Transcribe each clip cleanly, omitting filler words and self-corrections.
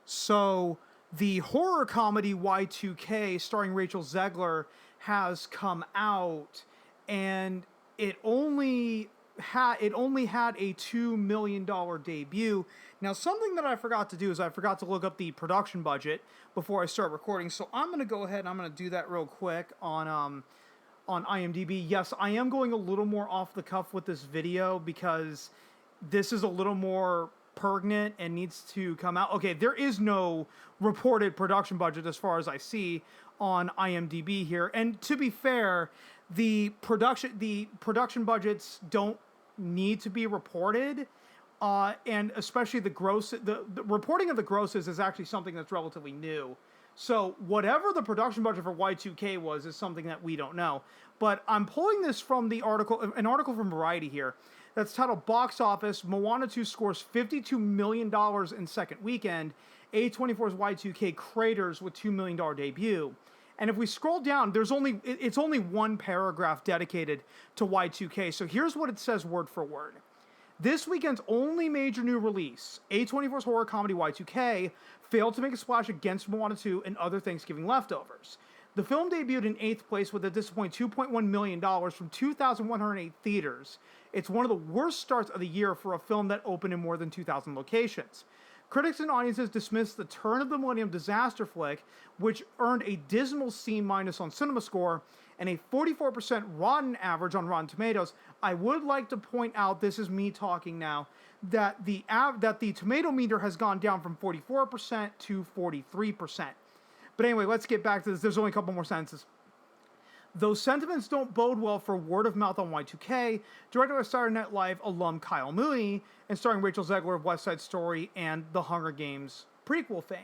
So the horror comedy Y2K starring Rachel Zegler has come out, and it only had a $2 million debut. Now, something that I forgot to do is I forgot to look up the production budget before I start recording. So I'm going to go ahead and I'm going to do that real quick on IMDb. Yes, I am going a little more off the cuff with this video because this is a little more pregnant and needs to come out. Okay, there is no reported production budget as far as I see on IMDb here. And to be fair, the production budgets don't need to be reported. And especially the reporting of the grosses is actually something that's relatively new. So whatever the production budget for Y2K was is something that we don't know. But I'm pulling this from an article from Variety here that's titled Box Office, Moana 2 scores $52 million in second weekend, A24's Y2K craters with $2 million debut. And if we scroll down, it's only one paragraph dedicated to Y2K. So here's what it says word for word. This weekend's only major new release, A24's horror comedy Y2K, failed to make a splash against Moana 2 and other Thanksgiving leftovers. The film debuted in 8th place with a disappointing $2.1 million from 2,108 theaters. It's one of the worst starts of the year for a film that opened in more than 2,000 locations. Critics and audiences dismissed the turn of the millennium disaster flick, which earned a dismal C- on CinemaScore and a 44% rotten average on Rotten Tomatoes. I would like to point out, this is me talking now, that the tomato meter has gone down from 44% to 43%. But anyway, let's get back to this. There's only a couple more sentences. Those sentiments don't bode well for word of mouth on Y2K, directed by Saturday Night Live alum Kyle Mooney, and starring Rachel Zegler of West Side Story and The Hunger Games prequel fame.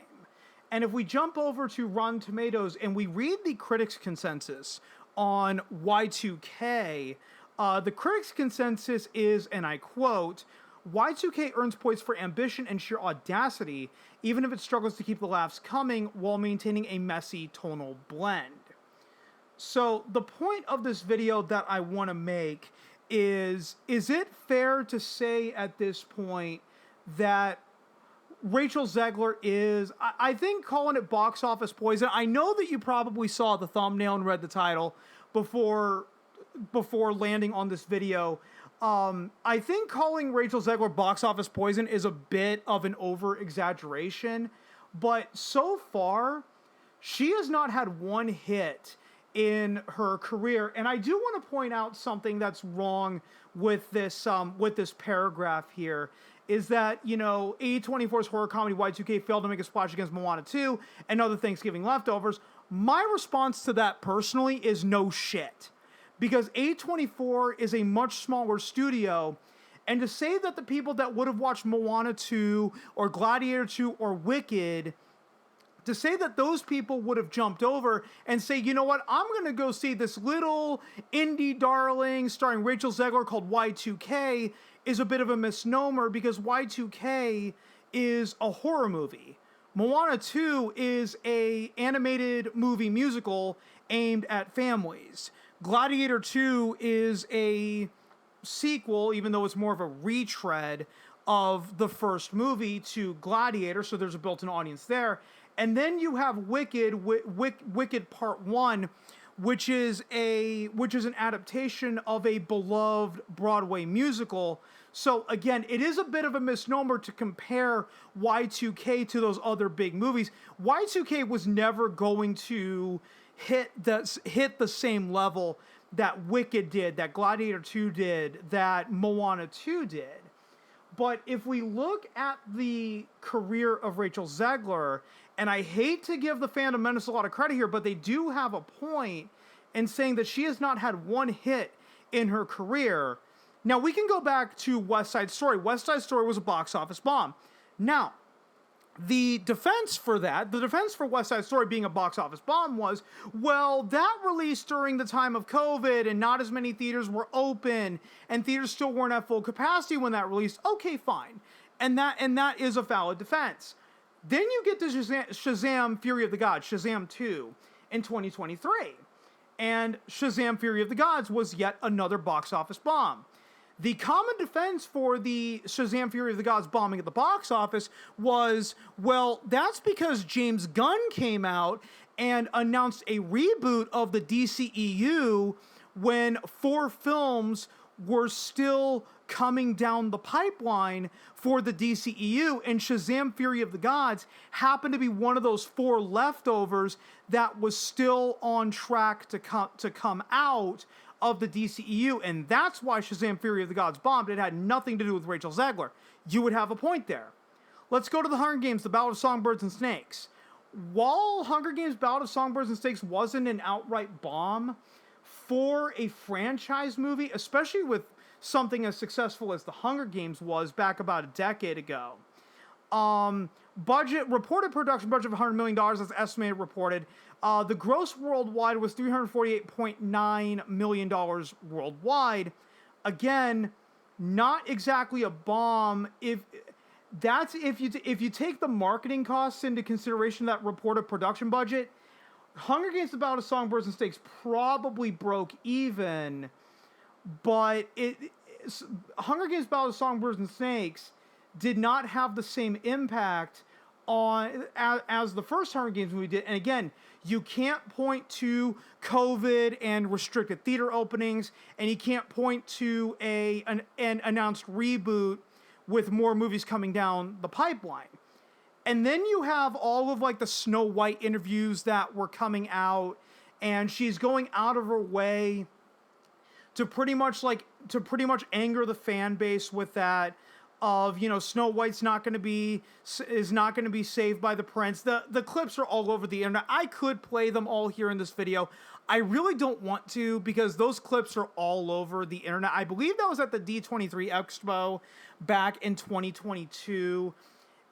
And if we jump over to Rotten Tomatoes and we read the critics' consensus on Y2K, the critics' consensus is, and I quote, Y2K earns points for ambition and sheer audacity, even if it struggles to keep the laughs coming while maintaining a messy tonal blend. So the point of this video that I want to make is it fair to say at this point that Rachel Zegler is, I think calling it box office poison, I know that you probably saw the thumbnail and read the title before landing on this video. I think calling Rachel Zegler box office poison is a bit of an over-exaggeration, but so far, she has not had one hit in her career. And I do want to point out something that's wrong with this paragraph here, is that, you know, A24's horror comedy Y2K failed to make a splash against Moana 2 and other Thanksgiving leftovers. My response to that personally is no shit. Because A24 is a much smaller studio, and to say that the people that would have watched Moana 2 or Gladiator 2 or Wicked, to say that those people would have jumped over and say, you know what, I'm going to go see this little indie darling starring Rachel Zegler called Y2K is a bit of a misnomer, because Y2K is a horror movie. Moana 2 is a animated movie musical aimed at families. Gladiator 2 is a sequel, even though it's more of a retread of the first movie to Gladiator, so there's a built-in audience there. And then you have Wicked Part 1, which is an adaptation of a beloved Broadway musical. So again, it is a bit of a misnomer to compare Y2K to those other big movies. Y2K was never going to hit the same level that Wicked did, that Gladiator 2 did, that Moana 2 did. But if we look at the career of Rachel Zegler, and I hate to give the Phantom Menace a lot of credit here, but they do have a point in saying that she has not had one hit in her career. Now, we can go back to West Side Story. West Side Story was a box office bomb. Now, the defense for West Side Story being a box office bomb was, well, that released during the time of COVID and not as many theaters were open and theaters still weren't at full capacity when that released. Okay, fine. And that is a valid defense. Then you get to Shazam! Fury of the Gods, Shazam 2, in 2023. And Shazam! Fury of the Gods was yet another box office bomb. The common defense for the Shazam Fury of the Gods bombing at the box office was, well, that's because James Gunn came out and announced a reboot of the DCEU when 4 films were still coming down the pipeline for the DCEU, and Shazam Fury of the Gods happened to be one of those 4 leftovers that was still on track to come out of the DCEU, and that's why Shazam Fury of the Gods bombed. It had nothing to do with Rachel Zegler. You would have a point there. Let's go to the Hunger Games, the Battle of Songbirds and Snakes. While Hunger Games Battle of Songbirds and Snakes wasn't an outright bomb, for a franchise movie, especially with something as successful as the Hunger Games was back about a decade ago, reported production budget of $100 million, as estimated reported. The gross worldwide was $348.9 million worldwide. Again, not exactly a bomb. If you take the marketing costs into consideration, that reported production budget, Hunger Games: The Battle of Songbirds and Snakes probably broke even, but Hunger Games: Battle of Songbirds and Snakes did not have the same impact as the first Hunger Games movie did. And again, you can't point to COVID and restricted theater openings, and you can't point to an announced reboot with more movies coming down the pipeline. And then you have all of like the Snow White interviews that were coming out, and she's going out of her way to pretty much anger the fan base with that of, Snow White's is not going to be saved by the prince. The clips are all over the internet. I could play them all here in this video. I really don't want to, because those clips are all over the internet. I believe that was at the D23 Expo back in 2022.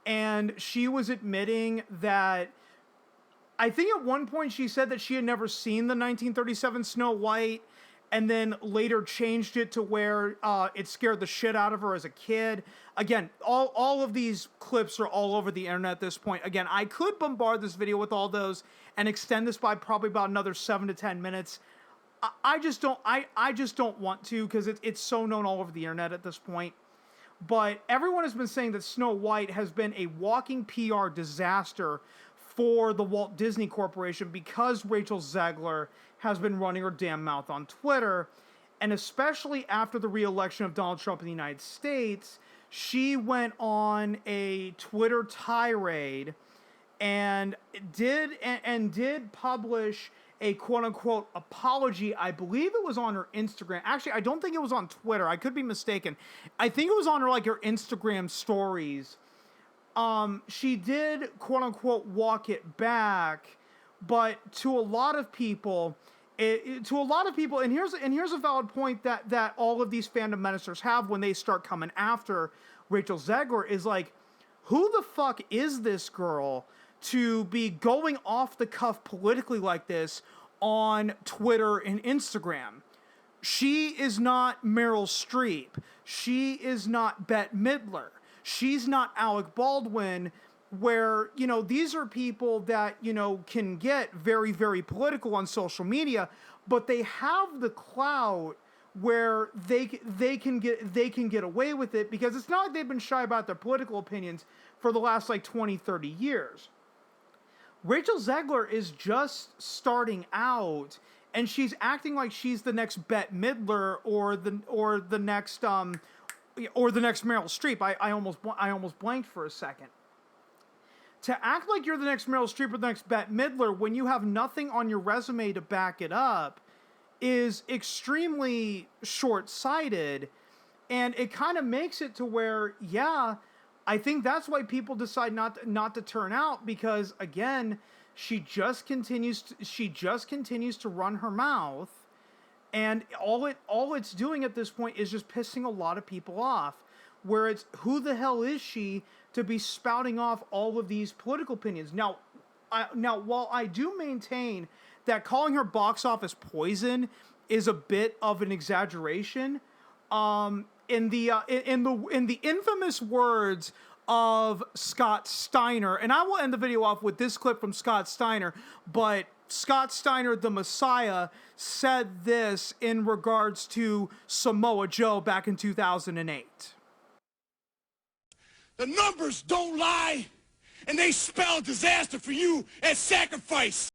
And she was admitting that, I think at one point she said that she had never seen the 1937 Snow White, and then later changed it to where it scared the shit out of her as a kid. Again, all of these clips are all over the internet at this point. Again, I could bombard this video with all those and extend this by probably about another 7 to 10 minutes. I just don't want to, because it's so known all over the internet at this point. But everyone has been saying that Snow White has been a walking PR disaster for the Walt Disney Corporation because Rachel Zegler has been running her damn mouth on Twitter. And especially after the re-election of Donald Trump in the United States, she went on a Twitter tirade and did publish a quote-unquote apology. I believe it was on her Instagram. Actually, I don't think it was on Twitter. I could be mistaken. I think it was on her Instagram stories. She did quote-unquote walk it back, but to a lot of people, and here's a valid point that all of these fandom ministers have when they start coming after Rachel Zegler, is like, who the fuck is this girl to be going off the cuff politically like this on Twitter and Instagram? She is not Meryl Streep. She is not Bette Midler. She's not Alec Baldwin, where, these are people that, can get very, very political on social media, but they have the clout where they can get away with it, because it's not like they've been shy about their political opinions for the last 20, 30 years. Rachel Zegler is just starting out, and she's acting like she's the next Bette Midler or the next Meryl Streep. I almost blanked for a second. To act like you're the next Meryl Streep or the next Bette Midler when you have nothing on your resume to back it up is extremely short-sighted, and it kind of makes it to where, yeah, I think that's why people decide not to turn out, because again, she just continues to run her mouth, and all it's doing at this point is just pissing a lot of people off. Where it's, who the hell is she to be spouting off all of these political opinions? Now, while I do maintain that calling her box office poison is a bit of an exaggeration, in the infamous words of Scott Steiner, and I will end the video off with this clip from Scott Steiner, but Scott Steiner, the Messiah, said this in regards to Samoa Joe back in 2008. The numbers don't lie, and they spell disaster for you as sacrifice.